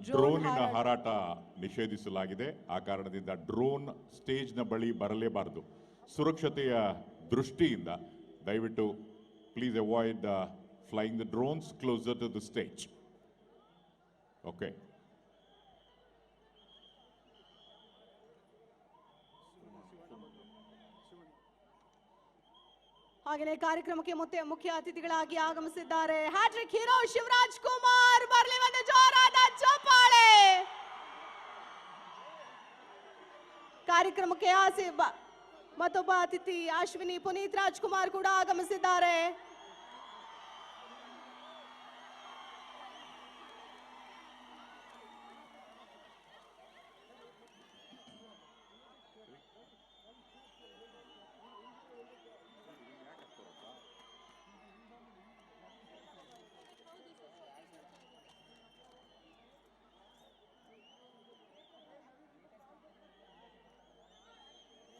ಡ್ರೋನಿನ ಹಾರಾಟ ನಿಷೇಧಿಸಲಾಗಿದೆ. ಆ ಕಾರಣದಿಂದ ಡ್ರೋನ್ ಸ್ಟೇಜ್ನ ಬಳಿ ಬರಲೇಬಾರದು. ಸುರಕ್ಷತೆಯ ದೃಷ್ಟಿಯಿಂದ ದಯವಿಟ್ಟು please avoid flying the drones closer to the stage. Okay. ಹಾಗೆಯೇ ಕಾರ್ಯಕ್ರಮಕ್ಕೆ ಮುಖ್ಯ ಅತಿಥಿಗಳಾಗಿ ಆಗಮಿಸಿದ್ದಾರೆ ಹ್ಯಾಟ್ರಿಕ್ ಹೀರೋ ಶಿವರಾಜ್ ಕುಮಾರ್. ಬರಲಿ ಒಂದು ಜೋರಾದ ಚಪ್ಪಾಳೆ. ಕಾರ್ಯಕ್ರಮಕ್ಕೆ ಮತ್ತೊಬ್ಬ ಅತಿಥಿ ಅಶ್ವಿನಿ ಪುನೀತ್ ರಾಜ್ಕುಮಾರ್ ಕೂಡ ಆಗಮಿಸಿದ್ದಾರೆ.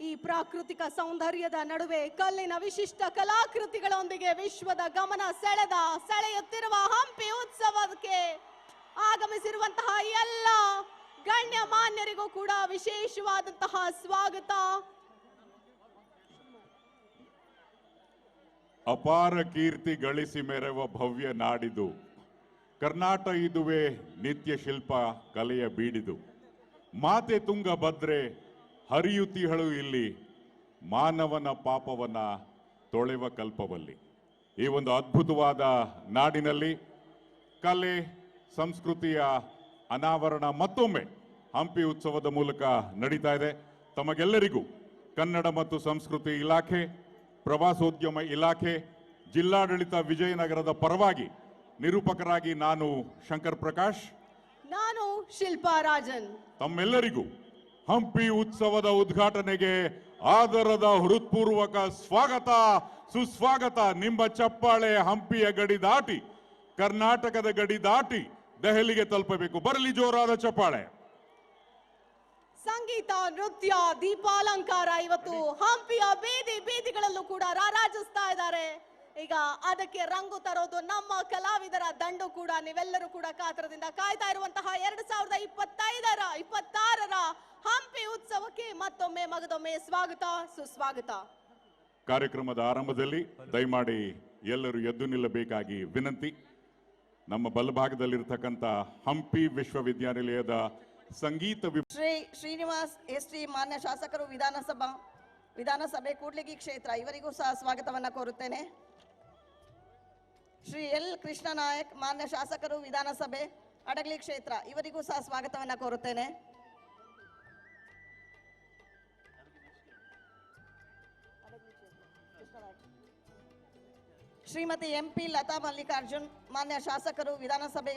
ಈ ಪ್ರಾಕೃತಿಕ ಸೌಂದರ್ಯದ ನಡುವೆ ಕಲ್ಲಿನ ವಿಶಿಷ್ಟ ಕಲಾಕೃತಿಗಳೊಂದಿಗೆ ವಿಶ್ವದ ಗಮನ ಸೆಳೆಯುತ್ತಿರುವ ಹಂಪಿ ಉತ್ಸವಕ್ಕೆ ಆಗಮಿಸಿರುವಂತಹ ಎಲ್ಲ ಗಣ್ಯ ಮಾನ್ಯರಿಗೂ ಕೂಡ ವಿಶೇಷವಾದಂತಹ ಸ್ವಾಗತ. ಅಪಾರ ಕೀರ್ತಿ ಗಳಿಸಿ ಮೆರೆವ ಭವ್ಯ ನಾಡಿದು ಕರ್ನಾಟಕ. ಇದುವೇ ನಿತ್ಯ ಶಿಲ್ಪ ಕಲೆಯ ಬೀಡಿದು. ಮಾತೆ ತುಂಗಭದ್ರೆ ಹರಿಯುತಿಹಳು ಇಲ್ಲಿ ಮಾನವನ ಪಾಪವನ್ನ ತೊಳೆವ ಕಲ್ಪವಲ್ಲಿ. ಈ ಒಂದು ಅದ್ಭುತವಾದ ನಾಡಿನಲ್ಲಿ ಕಲೆ ಸಂಸ್ಕೃತಿಯ ಅನಾವರಣ ಮತ್ತೊಮ್ಮೆ ಹಂಪಿ ಉತ್ಸವದ ಮೂಲಕ ನಡೀತಾ ಇದೆ. ತಮಗೆಲ್ಲರಿಗೂ ಕನ್ನಡ ಮತ್ತು ಸಂಸ್ಕೃತಿ ಇಲಾಖೆ, ಪ್ರವಾಸೋದ್ಯಮ ಇಲಾಖೆ, ಜಿಲ್ಲಾಡಳಿತ ವಿಜಯನಗರದ ಪರವಾಗಿ ನಿರೂಪಕರಾಗಿ ನಾನು ಶಂಕರ್ ಪ್ರಕಾಶ್, ನಾನು ಶಿಲ್ಪಾ ರಾಜನ್, ತಮ್ಮೆಲ್ಲರಿಗೂ ಹಂಪಿ ಉತ್ಸವದ ಉದ್ಘಾಟನೆಗೆ ಆದರದ ಹೃತ್ಪೂರ್ವಕ ಸ್ವಾಗತ ಸುಸ್ವಾಗತ. ನಿಮ್ಮ ಚಪ್ಪಾಳೆ ಹಂಪಿಯ ಗಡಿ ದಾಟಿ ಕರ್ನಾಟಕದ ಗಡಿ ದಾಟಿ ದೆಹಲಿಗೆ ತಲುಪಬೇಕು. ಬರಲಿ ಜೋರಾದ ಚಪ್ಪಾಳೆ. ಸಂಗೀತ, ನೃತ್ಯ, ದೀಪಾಲಂಕಾರ ಇವತ್ತು ಹಂಪಿಯ ಬೀದಿಗಳಲ್ಲೂ ಕೂಡ ರಾರಾಜಿಸ್ತಾ ಇದ್ದಾರೆ. ಈಗ ಅದಕ್ಕೆ ರಂಗು ತರೋದು ನಮ್ಮ ಕಲಾವಿದರ ದಂಡು ಕೂಡ. ನೀವೆಲ್ಲರೂ ಕೂಡ ಕಾತರದಿಂದ ಕಾಯ್ತಾ ಇರುವಂತಹ 2026ರ ಹಂಪಿ ಉತ್ಸವಕ್ಕೆ ಮತ್ತೊಮ್ಮೆ ಮಗದೊಮ್ಮೆ ಸ್ವಾಗತ ಸುಸ್ವಾಗತ. ಕಾರ್ಯಕ್ರಮದ ಆರಂಭದಲ್ಲಿ ದಯಮಾಡಿ ಎಲ್ಲರೂ ಎದ್ದು ನಿಲ್ಲಬೇಕಾಗಿ ವಿನಂತಿ. ನಮ್ಮ ಬಲಭಾಗದಲ್ಲಿರ್ತಕ್ಕಂಥ ಹಂಪಿ ವಿಶ್ವವಿದ್ಯಾನಿಲಯದ ಸಂಗೀತ ಶ್ರೀ ಶ್ರೀನಿವಾಸ್ ಎಸ್.ಟಿ. ಮಾನ್ಯ ಶಾಸಕರು ವಿಧಾನಸಭೆ ಕೂಡ್ಲಿಗಿ ಕ್ಷೇತ್ರ, ಇವರಿಗೂ ಸಹ ಸ್ವಾಗತವನ್ನ ಕೋರುತ್ತೇನೆ. ಶ್ರೀ ಎಲ್ ಕೃಷ್ಣ ನಾಯಕ್ ಮಾನ್ಯ ಶಾಸಕರು ವಿಧಾನಸಭೆ ಅಡಗಲಿ ಕ್ಷೇತ್ರ, ಇವರಿಗೂ ಸಹ ಸ್ವಾಗತವನ್ನ ಕೋರುತ್ತೇನೆ. ಶ್ರೀಮತಿ ಎಂಪಿ ಲತಾ ಮಲ್ಲಿಕಾರ್ಜುನ್ ಮಾನ್ಯ ಶಾಸಕರು ವಿಧಾನಸಭೆ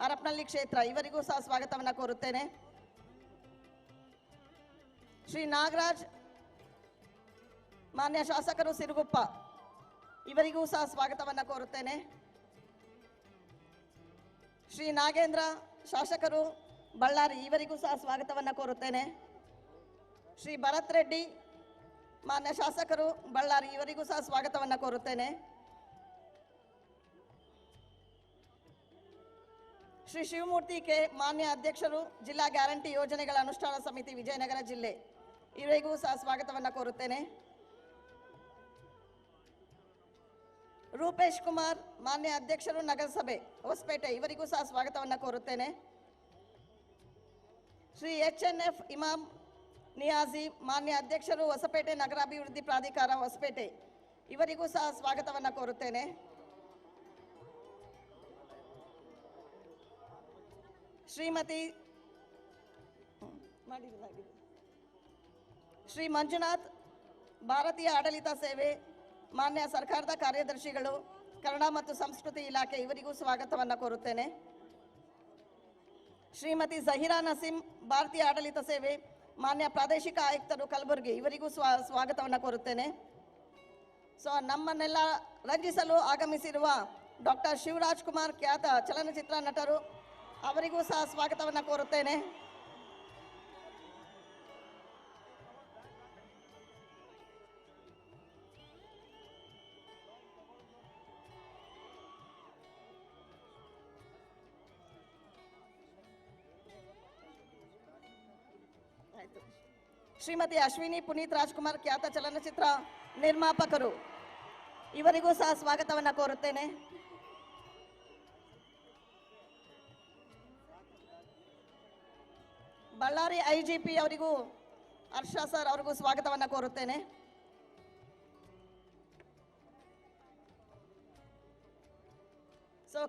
ಹರಪನಹಳ್ಳಿ ಕ್ಷೇತ್ರ, ಇವರಿಗೂ ಸಹ ಸ್ವಾಗತವನ್ನ ಕೋರುತ್ತೇನೆ. ಶ್ರೀ ನಾಗರಾಜ್ ಮಾನ್ಯ ಶಾಸಕರು ಸಿರುಗುಪ್ಪ, ಇವರಿಗೂ ಸಹ ಸ್ವಾಗತವನ್ನ ಕೋರುತ್ತೇನೆ. ಶ್ರೀ ನಾಗೇಂದ್ರ ಶಾಸಕರು ಬಳ್ಳಾರಿ, ಇವರಿಗೂ ಸಹ ಸ್ವಾಗತವನ್ನ ಕೋರುತ್ತೇನೆ. ಶ್ರೀ ಭರತ್ ರೆಡ್ಡಿ ಮಾನ್ಯ ಶಾಸಕರು ಬಳ್ಳಾರಿ, ಇವರಿಗೂ ಸಹ ಸ್ವಾಗತವನ್ನ ಕೋರುತ್ತೇನೆ. ಶ್ರೀ ಶಿವಮೂರ್ತಿ ಕೆ ಮಾನ್ಯ ಅಧ್ಯಕ್ಷರು ಜಿಲ್ಲಾ ಗ್ಯಾರಂಟಿ ಯೋಜನೆಗಳ ಅನುಷ್ಠಾನ ಸಮಿತಿ ವಿಜಯನಗರ ಜಿಲ್ಲೆ, ಇವರಿಗೂ ಸಹ ಸ್ವಾಗತವನ್ನ ಕೋರುತ್ತೇನೆ. ರೂಪೇಶ್ ಕುಮಾರ್ ಮಾನ್ಯ ಅಧ್ಯಕ್ಷರು ನಗರಸಭೆ ಹೊಸಪೇಟೆ, ಇವರಿಗೂ ಸಹ ಸ್ವಾಗತವನ್ನ ಕೋರುತ್ತೇನೆ. ಶ್ರೀ HNF ಇಮಾಮ್ ನಿಯಾಜಿ ಮಾನ್ಯ ಅಧ್ಯಕ್ಷರು ಹೊಸಪೇಟೆ ನಗರಾಭಿವೃದ್ಧಿ ಪ್ರಾಧಿಕಾರ ಹೊಸಪೇಟೆ, ಇವರಿಗೂ ಸಹ ಸ್ವಾಗತವನ್ನ ಕೋರುತ್ತೇನೆ. ಶ್ರೀಮತಿ ಶ್ರೀ ಮಂಜುನಾಥ್ ಭಾರತೀಯ ಆಡಳಿತ ಸೇವೆ ಮಾನ್ಯ ಸರ್ಕಾರದ ಕಾರ್ಯದರ್ಶಿಗಳು ಕನ್ನಡ ಮತ್ತು ಸಂಸ್ಕೃತಿ ಇಲಾಖೆ, ಇವರಿಗೂ ಸ್ವಾಗತವನ್ನ ಕೋರುತ್ತೇನೆ. ಶ್ರೀಮತಿ ಜಹೀರಾ ನಸೀಂ ಭಾರತೀಯ ಆಡಳಿತ ಸೇವೆ ಮಾನ್ಯ ಪ್ರಾದೇಶಿಕ ಆಯುಕ್ತರು ಕಲಬುರಗಿ, ಇವರಿಗೂ ಸ್ವಾಗತವನ್ನ ಕೋರುತ್ತೇನೆ. ಸೊ ನಮ್ಮನ್ನೆಲ್ಲ ರಂಜಿಸಲು ಆಗಮಿಸಿರುವ ಡಾಕ್ಟರ್ ಶಿವರಾಜ್ ಕುಮಾರ್ ಖ್ಯಾತ ಚಲನಚಿತ್ರ ನಟರು, ಅವರಿಗೂ ಸಹ ಸ್ವಾಗತವನ್ನ ಕೋರುತ್ತೇನೆ. ಆಯ್ತು. ಶ್ರೀಮತಿ ಅಶ್ವಿನಿ ಪುನೀತ್ ರಾಜ್ಕುಮಾರ್, ಖ್ಯಾತ ಚಲನಚಿತ್ರ ನಿರ್ಮಾಪಕರು, ಇವರಿಗೂ ಸಹ ಸ್ವಾಗತವನ್ನು ಕೋರುತ್ತೇನೆ. ಬಳ್ಳಾರಿ IGP ಅವರಿಗೂ, ಹರ್ಷ ಸರ್ ಅವರಿಗೂ ಸ್ವಾಗತವನ್ನು ಕೋರುತ್ತೇನೆ. ಸೊ